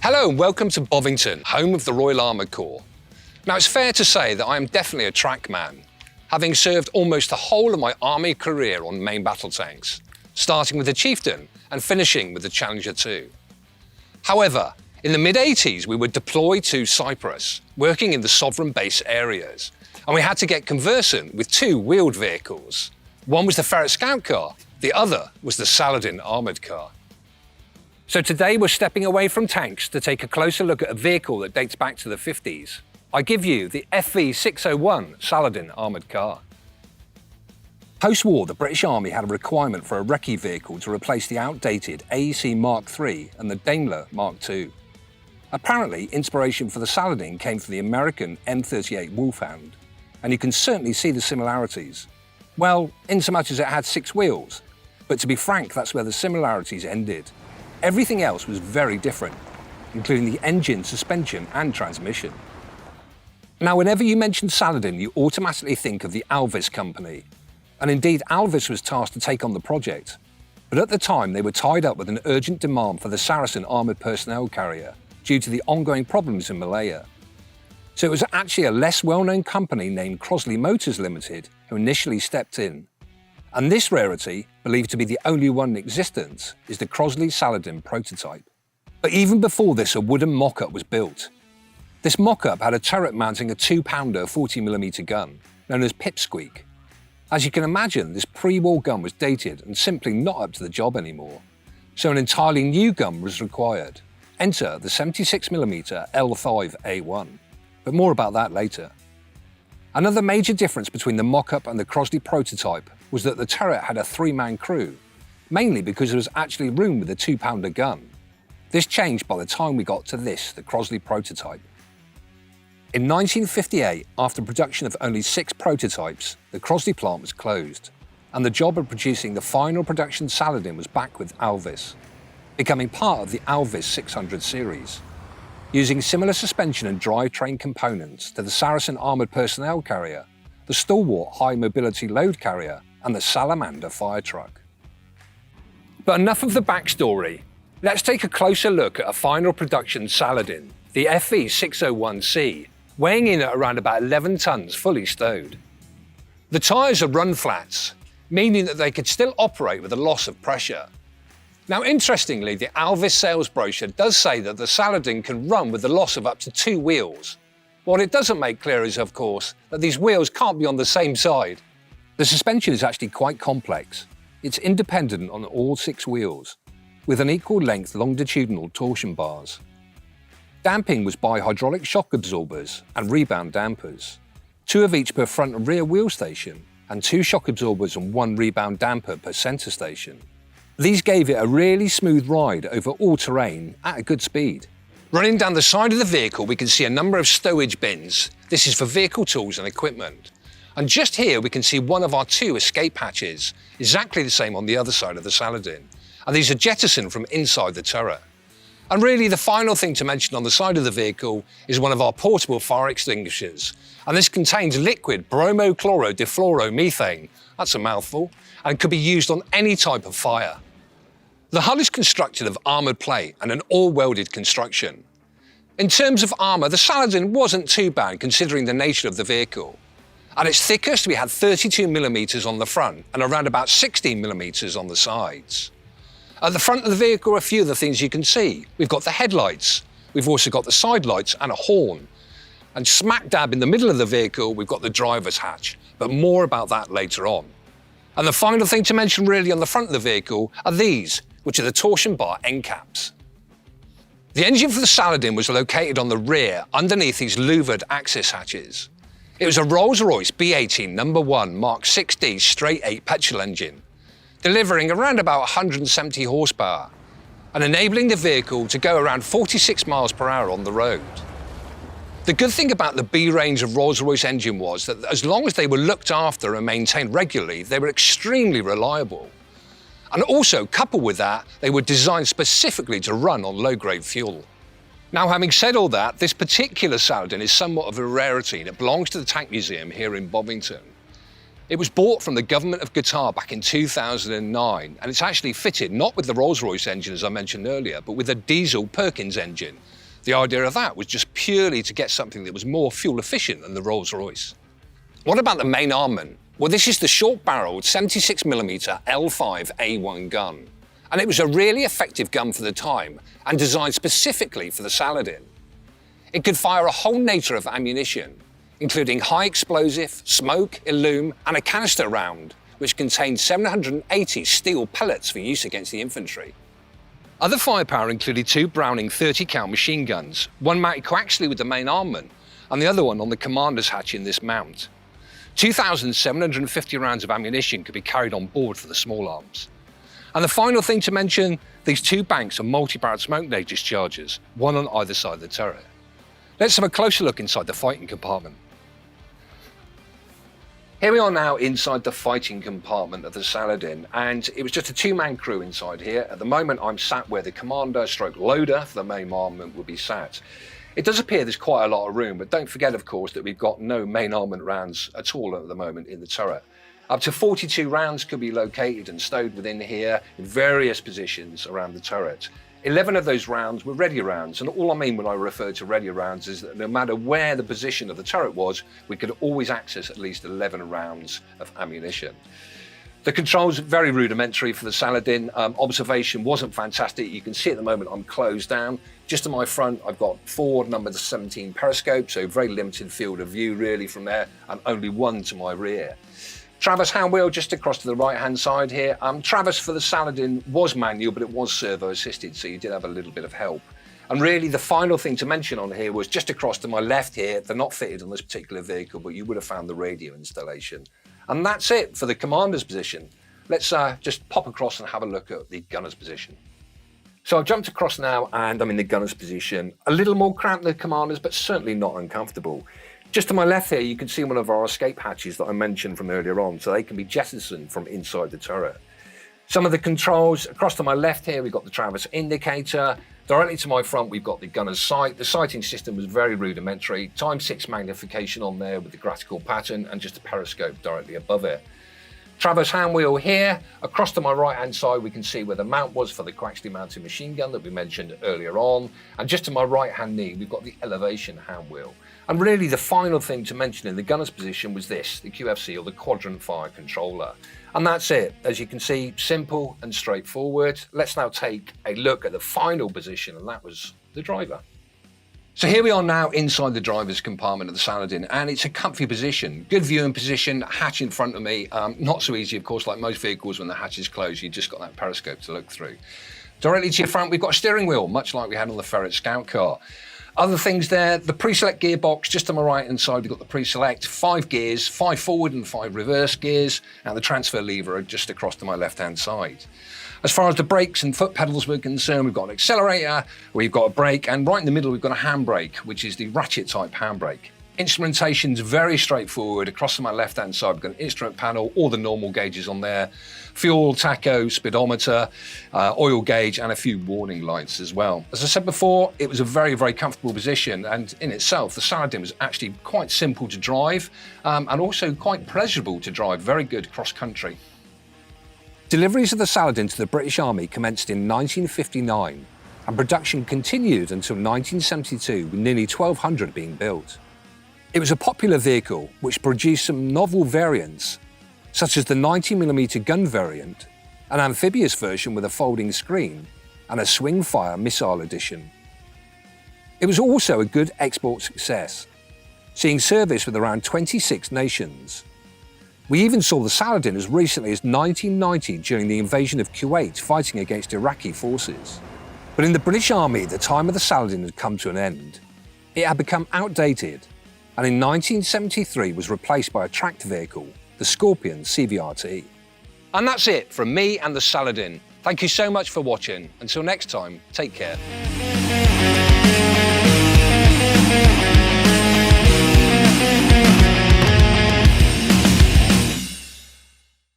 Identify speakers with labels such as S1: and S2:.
S1: Hello and welcome to Bovington, home of the Royal Armoured Corps. Now it's fair to say that I am definitely a track man, having served almost the whole of my army career on main battle tanks, starting with the Chieftain and finishing with the Challenger 2. However, in the mid-80s we were deployed to Cyprus, working in the sovereign base areas, and we had to get conversant with two wheeled vehicles. One was the Ferret Scout car, the other was the Saladin armoured car. So today we're stepping away from tanks to take a closer look at a vehicle that dates back to the 50s. I give you the FV601 Saladin armoured car. Post-war, the British Army had a requirement for a recce vehicle to replace the outdated AEC Mark III and the Daimler Mark II. Apparently, inspiration for the Saladin came from the American M38 Wolfhound, and you can certainly see the similarities. Well, insomuch as it had 6 wheels, but to be frank, that's where the similarities ended. Everything else was very different, including the engine, suspension and transmission. Now, whenever you mention Saladin, you automatically think of the Alvis company. And indeed, Alvis was tasked to take on the project. But at the time, they were tied up with an urgent demand for the Saracen armoured personnel carrier due to the ongoing problems in Malaya. So it was actually a less well-known company named Crosley Motors Limited who initially stepped in. And this rarity, believed to be the only one in existence, is the Crosley Saladin prototype. But even before this, a wooden mock-up was built. This mock-up had a turret mounting a 2-pounder 40mm gun, known as Pipsqueak. As you can imagine, this pre-war gun was dated and simply not up to the job anymore, so an entirely new gun was required. Enter the 76mm L5A1, but more about that later. Another major difference between the mock-up and the Crosley prototype was that the turret had a 3-man crew, mainly because there was actually room with a 2-pounder gun. This changed by the time we got to this, the Crosley prototype. In 1958, after production of only 6 prototypes, the Crosley plant was closed, and the job of producing the final production Saladin was back with Alvis, becoming part of the Alvis 600 series. Using similar suspension and drivetrain components to the Saracen armoured personnel carrier, the Stalwart high mobility load carrier, and the Salamander fire truck. But enough of the backstory. Let's take a closer look at a final production Saladin, the FV601C, weighing in at around about 11 tonnes fully stowed. The tyres are run flats, meaning that they could still operate with a loss of pressure. Now interestingly, the Alvis sales brochure does say that the Saladin can run with the loss of up to 2 wheels. What it doesn't make clear is, of course, that these wheels can't be on the same side. The suspension is actually quite complex. It's independent on all 6 wheels, with an equal length longitudinal torsion bars. Damping was by hydraulic shock absorbers and rebound dampers, 2 of each per front and rear wheel station, and 2 shock absorbers and 1 rebound damper per centre station. These gave it a really smooth ride over all terrain at a good speed. Running down the side of the vehicle, we can see a number of stowage bins. This is for vehicle tools and equipment. And just here we can see one of our 2 escape hatches, exactly the same on the other side of the Saladin. And these are jettisoned from inside the turret. And really the final thing to mention on the side of the vehicle is one of our portable fire extinguishers. And this contains liquid bromochloro-difluoromethane, that's a mouthful, and could be used on any type of fire. The hull is constructed of armoured plate and an all-welded construction. In terms of armour, the Saladin wasn't too bad considering the nature of the vehicle. At its thickest, we had 32mm on the front and around about 16mm on the sides. At the front of the vehicle are a few of the things you can see. We've got the headlights, we've also got the side lights and a horn. And smack dab in the middle of the vehicle, we've got the driver's hatch, but more about that later on. And the final thing to mention really on the front of the vehicle are these, which are the torsion bar end caps. The engine for the Saladin was located on the rear underneath these louvered access hatches. It was a Rolls-Royce B18 No. 1 Mark 6D straight 8 petrol engine, delivering around about 170 horsepower and enabling the vehicle to go around 46 miles per hour on the road. The good thing about the B range of Rolls-Royce engine was that as long as they were looked after and maintained regularly, they were extremely reliable. And also, coupled with that, they were designed specifically to run on low-grade fuel. Now, having said all that, this particular Saladin is somewhat of a rarity and it belongs to the Tank Museum here in Bovington. It was bought from the government of Qatar back in 2009, and it's actually fitted not with the Rolls-Royce engine as I mentioned earlier, but with a diesel Perkins engine. The idea of that was just purely to get something that was more fuel efficient than the Rolls-Royce. What about the main armament? Well, this is the short-barreled 76mm L5A1 gun. And it was a really effective gun for the time and designed specifically for the Saladin. It could fire a whole nature of ammunition, including high explosive, smoke, illume, and a canister round, which contained 780 steel pellets for use against the infantry. Other firepower included 2 Browning 30 cal machine guns, one mounted coaxially with the main armament, and the other one on the commander's hatch in this mount. 2,750 rounds of ammunition could be carried on board for the small arms. And the final thing to mention, these 2 banks of multi-barreled smoke grenade dischargers, one on either side of the turret. Let's have a closer look inside the fighting compartment. Here we are now inside the fighting compartment of the Saladin, and it was just a 2-man crew inside here. At the moment I'm sat where the commander stroke loader for the main armament would be sat. It does appear there's quite a lot of room, but don't forget of course that we've got no main armament rounds at all at the moment in the turret. Up to 42 rounds could be located and stowed within here in various positions around the turret. 11 of those rounds were ready rounds, and all I mean when I refer to ready rounds is that no matter where the position of the turret was, we could always access at least 11 rounds of ammunition. The controls are very rudimentary for the Saladin. Observation wasn't fantastic. You can see at the moment I'm closed down. Just to my front, I've got 4 number 17 periscopes, so very limited field of view really from there, and only 1 to my rear. Traverse hand wheel just across to the right hand side here. Traverse for the Saladin was manual, but it was servo assisted, so you did have a little bit of help. And really the final thing to mention on here was just across to my left here. They're not fitted on this particular vehicle, but you would have found the radio installation. And that's it for the commander's position. Let's just pop across and have a look at the gunner's position. So I've jumped across now and I'm in the gunner's position. A little more cramped than the commander's, but certainly not uncomfortable. Just to my left here, you can see one of our escape hatches that I mentioned from earlier on, so they can be jettisoned from inside the turret. Some of the controls, across to my left here, we've got the traverse indicator. Directly to my front, we've got the gunner's sight. The sighting system was very rudimentary. ×6 magnification on there with the graphical pattern and just a periscope directly above it. Traverse hand wheel here. Across to my right hand side we can see where the mount was for the coaxially mounted machine gun that we mentioned earlier on, and just to my right hand knee we've got the elevation hand wheel. And really the final thing to mention in the gunner's position was this, the QFC or the quadrant fire controller. And that's it. As you can see, simple and straightforward. Let's now take a look at the final position, and that was the driver. So here we are now inside the driver's compartment of the Saladin, and it's a comfy position. Good viewing position, hatch in front of me. Not so easy, of course, like most vehicles when the hatch is closed, you've just got that periscope to look through. Directly to your front, we've got a steering wheel, much like we had on the Ferret Scout car. Other things there, the pre-select gearbox, just on my right-hand side, we've got the pre-select, 5 gears, 5 forward and 5 reverse gears, and the transfer lever just across to my left-hand side. As far as the brakes and foot pedals were concerned, we've got an accelerator, we've got a brake, and right in the middle we've got a handbrake, which is the ratchet type handbrake. Instrumentation's very straightforward. Across to my left-hand side, we've got an instrument panel, all the normal gauges on there. Fuel, tacho, speedometer, oil gauge, and a few warning lights as well. As I said before, it was a very, very comfortable position, and in itself, the Saladin was actually quite simple to drive, and also quite pleasurable to drive, very good cross-country. Deliveries of the Saladin to the British Army commenced in 1959, and production continued until 1972, with nearly 1,200 being built. It was a popular vehicle which produced some novel variants, such as the 90mm gun variant, an amphibious version with a folding screen, and a swing-fire missile edition. It was also a good export success, seeing service with around 26 nations. We even saw the Saladin as recently as 1990 during the invasion of Kuwait, fighting against Iraqi forces. But in the British Army, the time of the Saladin had come to an end. It had become outdated, and in 1973 was replaced by a tracked vehicle, the Scorpion CVRT. And that's it from me and the Saladin. Thank you so much for watching. Until next time, take care.